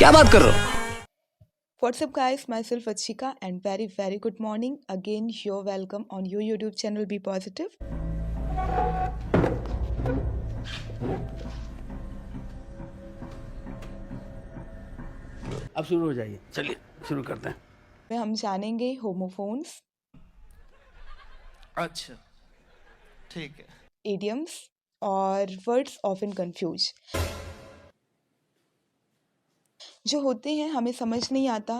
क्या बात कर रहे हो? What's up guys, myself Achika and very good morning. Again, you're welcome on your YouTube channel Be Positive. अब शुरू हो जाइए, चलिए शुरू करते हैं। में हम जानेंगे होमोफोन्स, अच्छा ठीक है। idioms और words often confuse जो होते हैं हमें समझ नहीं आता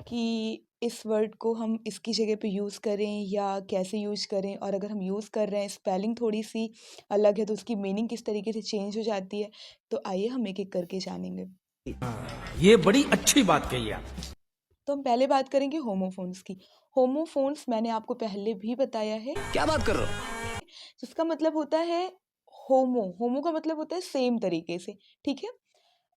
कि इस वर्ड को हम इसकी जगह पे यूज़ करें या कैसे यूज़ करें, और अगर हम यूज़ कर रहे हैं स्पेलिंग थोड़ी सी अलग है तो उसकी मीनिंग किस तरीके से चेंज हो जाती है। तो आइए हम एक एक करके जानेंगे। ये बड़ी अच्छी बात कही आप। तो हम पहले बात करेंगे होमोफोन्स की। होमोफोन्स मैंने आपको पहले भी बताया है, क्या बात कर रहे हो? जिसका मतलब होता है होमो। होमो का मतलब होता है सेम तरीके से, ठीक है।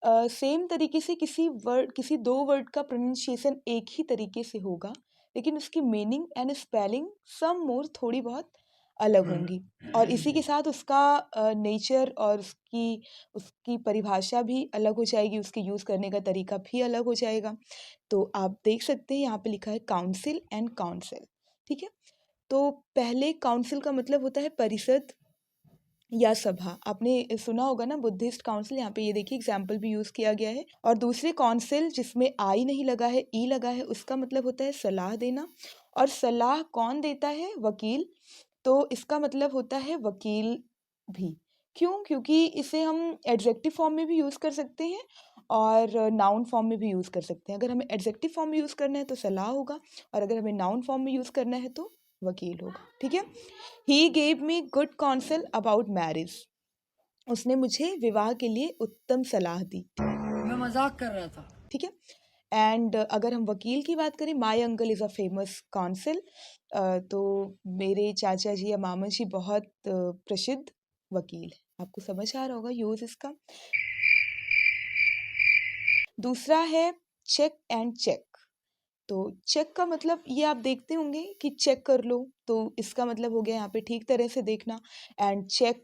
सेम तरीके से किसी दो वर्ड का प्रोनाउंसिएशन एक ही तरीके से होगा, लेकिन उसकी मीनिंग एंड स्पेलिंग सम मोर थोड़ी बहुत अलग होंगी, और इसी के साथ उसका नेचर और उसकी उसकी परिभाषा भी अलग हो जाएगी, उसके यूज़ करने का तरीका भी अलग हो जाएगा। तो आप देख सकते हैं यहाँ पे लिखा है काउंसिल एंड काउंसिल, ठीक है। तो पहले काउंसिल का मतलब होता है परिषद या सभा। आपने सुना होगा ना बुद्धिस्ट काउंसिल, यहाँ पे ये देखिए एग्जाम्पल भी यूज़ किया गया है। और दूसरे काउंसिल जिसमें आई नहीं लगा है, ई लगा है, उसका मतलब होता है सलाह देना। और सलाह कौन देता है? वकील। तो इसका मतलब होता है वकील भी। क्यों? क्योंकि इसे हम एडजेक्टिव फॉर्म में भी यूज़ कर सकते हैं और नाउन फॉर्म में भी यूज़ कर सकते हैं। अगर हमें एडजेक्टिव फॉर्म में यूज़ करना है तो सलाह होगा, और अगर हमें नाउन फॉर्म में यूज़ करना है तो वकील होगा, ठीक है। He gave me good council about marriage. उसने मुझे विवाह के लिए उत्तम सलाह दी, मैं मजाक कर रहा था। ठीक है। एंड अगर हम वकील की बात करें, my uncle is a famous council. तो मेरे चाचा जी या मामा जी बहुत प्रसिद्ध वकील है। आपको समझ आ रहा होगा यूज़ इसका। दूसरा है चेक एंड चेक। तो चेक का मतलब ये आप देखते होंगे कि चेक कर लो, तो इसका मतलब हो गया यहाँ पे ठीक तरह से देखना। एंड चेक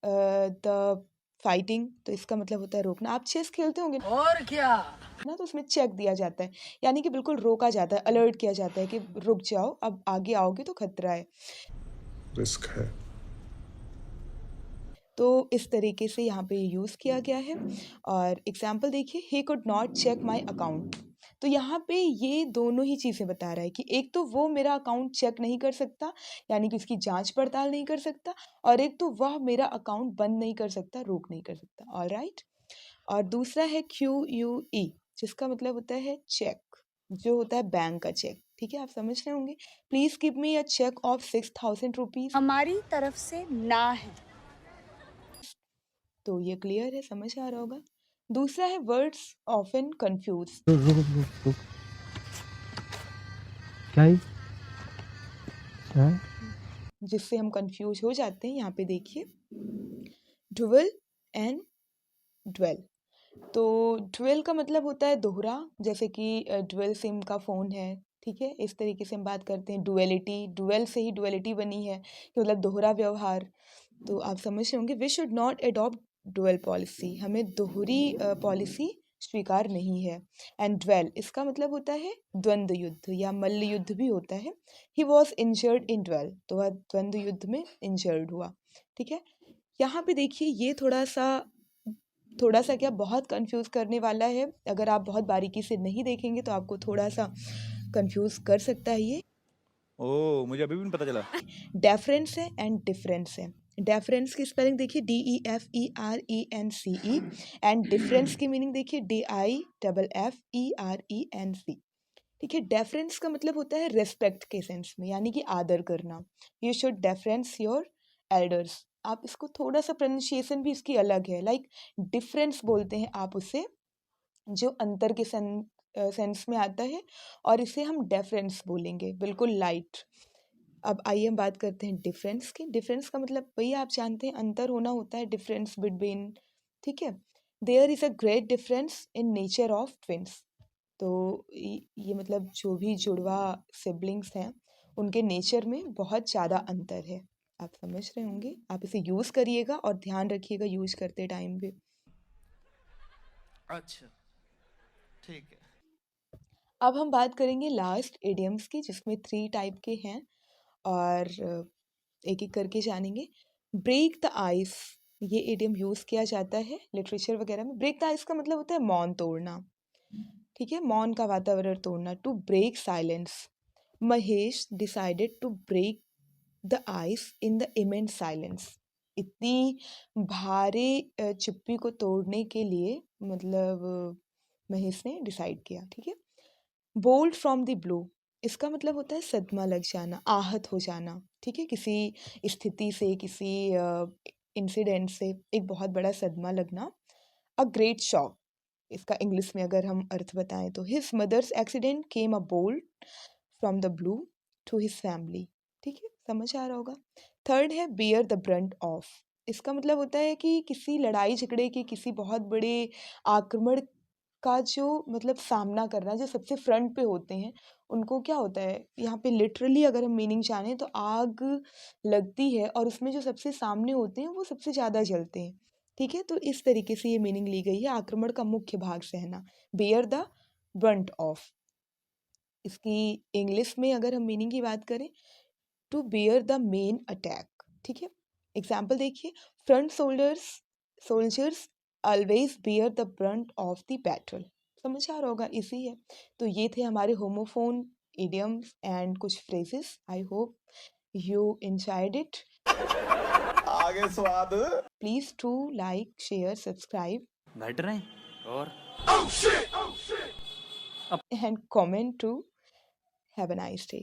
द फाइटिंग, तो इसका मतलब होता है रोकना। आप चेस खेलते होंगे और क्या? ना, तो उसमें चेक दिया जाता है, यानी कि बिल्कुल रोका जाता है, अलर्ट किया जाता है कि रुक जाओ, अब आगे आओगे तो खतरा है। रिस्क है। तो इस तरीके से यहाँ पे यूज़ किया गया है। और एग्जाम्पल देखिए, he could not check my account. तो यहाँ पे ये दोनों ही चीज़ें बता रहा है कि एक तो वो मेरा अकाउंट चेक नहीं कर सकता, यानी कि उसकी जांच पड़ताल नहीं कर सकता, और एक तो वह मेरा अकाउंट बंद नहीं कर सकता, रोक नहीं कर सकता। All right. और दूसरा है QUE, जिसका मतलब होता है चेक, जो होता है बैंक का चेक, ठीक है। आप समझ रहे होंगे। Please give me a cheque of 6,000 rupees. हमारी तरफ से ना है। तो ये क्लियर है, समझ आ रहा होगा। दूसरा है वर्ड्स ऑफन कंफ्यूज। क्या है? क्या है? जिससे हम कंफ्यूज हो जाते हैं। यहाँ पे देखिए, ड्यूअल एंड ड्वेल। तो ड्वेल का मतलब होता है दोहरा, जैसे कि ड्वेल सिम का फ़ोन है, ठीक है। इस तरीके से हम बात करते हैं। डुअलिटी, डुअल से ही डुअलिटी बनी है कि मतलब दोहरा व्यवहार। तो आप समझ रहे होंगे, we should not adopt dual policy. हमें दोहरी पॉलिसी स्वीकार नहीं है। एंड ड्वेल, इसका मतलब होता है द्वंद्व युद्ध या मल्ल युद्ध भी होता है। He was injured in duel, तो वह द्वंद्व युद्ध में इंजर्ड हुआ, ठीक है। यहाँ पे देखिए, ये थोड़ा सा क्या, बहुत कंफ्यूज करने वाला है। अगर आप बहुत बारीकी से नहीं देखेंगे तो आपको थोड़ा सा कंफ्यूज कर सकता है ये। ओ, मुझे अभी भी नहीं पता चला। डेफरेंस है एंड डिफरेंस है। डेफरेंस की स्पेलिंग देखिए DEFERENCE, एंड डिफरेंस की मीनिंग देखिए DIFFERENC, ठीक है। डेफरेंस का मतलब होता है रेस्पेक्ट के सेंस में, यानी कि आदर करना। You should deference your elders. आप इसको थोड़ा सा प्रोनाउंसिएशन भी इसकी अलग है, लाइक डिफरेंस बोलते हैं आप उसे, जो अंतर के सेंस में आता है, और इसे हम डेफरेंस बोलेंगे, बिल्कुल लाइट। अब आइए हम बात करते हैं डिफरेंस की। डिफरेंस का मतलब वही आप जानते हैं, अंतर होना होता है, डिफरेंस बिटवीन, ठीक है। There is a great difference in nature of twins. तो ये मतलब जो भी जुड़वा सिबलिंग्स हैं, उनके नेचर में बहुत ज़्यादा अंतर है। आप समझ रहे होंगे। आप इसे यूज़ करिएगा और ध्यान रखिएगा यूज़ करते टाइम भी। अच्छा ठीक है। अब हम बात करेंगे लास्ट इडियम्स की, जिसमें 3 टाइप के हैं और एक एक करके जानेंगे। ब्रेक द आइस, ये इडियम यूज़ किया जाता है लिटरेचर वगैरह में। ब्रेक द आइस का मतलब होता है मौन तोड़ना, ठीक है, मौन का वातावरण तोड़ना। To break silence, Mahesh decided to break the ice in the immense silence, इतनी भारी चुप्पी को तोड़ने के लिए मतलब महेश ने डिसाइड किया, ठीक है। बोल्ड फ्रॉम द ब्लू, इसका मतलब होता है सदमा लग जाना, आहत हो जाना, ठीक है, किसी स्थिति से, किसी इंसिडेंट से एक बहुत बड़ा सदमा लगना। अ ग्रेट शॉक, इसका इंग्लिश में अगर हम अर्थ बताएं तो his mother's accident came a bolt from the blue to his family, ठीक है, समझ आ रहा होगा। थर्ड है बियर द ब्रंट ऑफ, इसका मतलब होता है कि किसी लड़ाई झगड़े के, किसी बहुत बड़े आक्रमण का जो मतलब सामना करना, जो सबसे फ्रंट पे होते हैं उनको क्या होता है, यहाँ पे लिटरली अगर हम मीनिंग जाने तो आग लगती है और उसमें जो सबसे सामने होते हैं वो सबसे ज़्यादा जलते हैं, ठीक है। तो इस तरीके से ये मीनिंग ली गई है, आक्रमण का मुख्य भाग सहना, बेयर द ब्रंट ऑफ। इसकी इंग्लिश में अगर हम मीनिंग की बात करें, to bear the main attack, ठीक है। एग्जाम्पल देखिए, front soldiers always bear the brunt of the battle, समझ आ रहा होगा, इसी है। तो ये थे हमारे होमोफोन इडियम्स एंड कुछ phrases. I hope you enjoyed it. आगे स्वाद। Please to like, share, subscribe बैठ रहे हैं और and comment too. Have a nice day.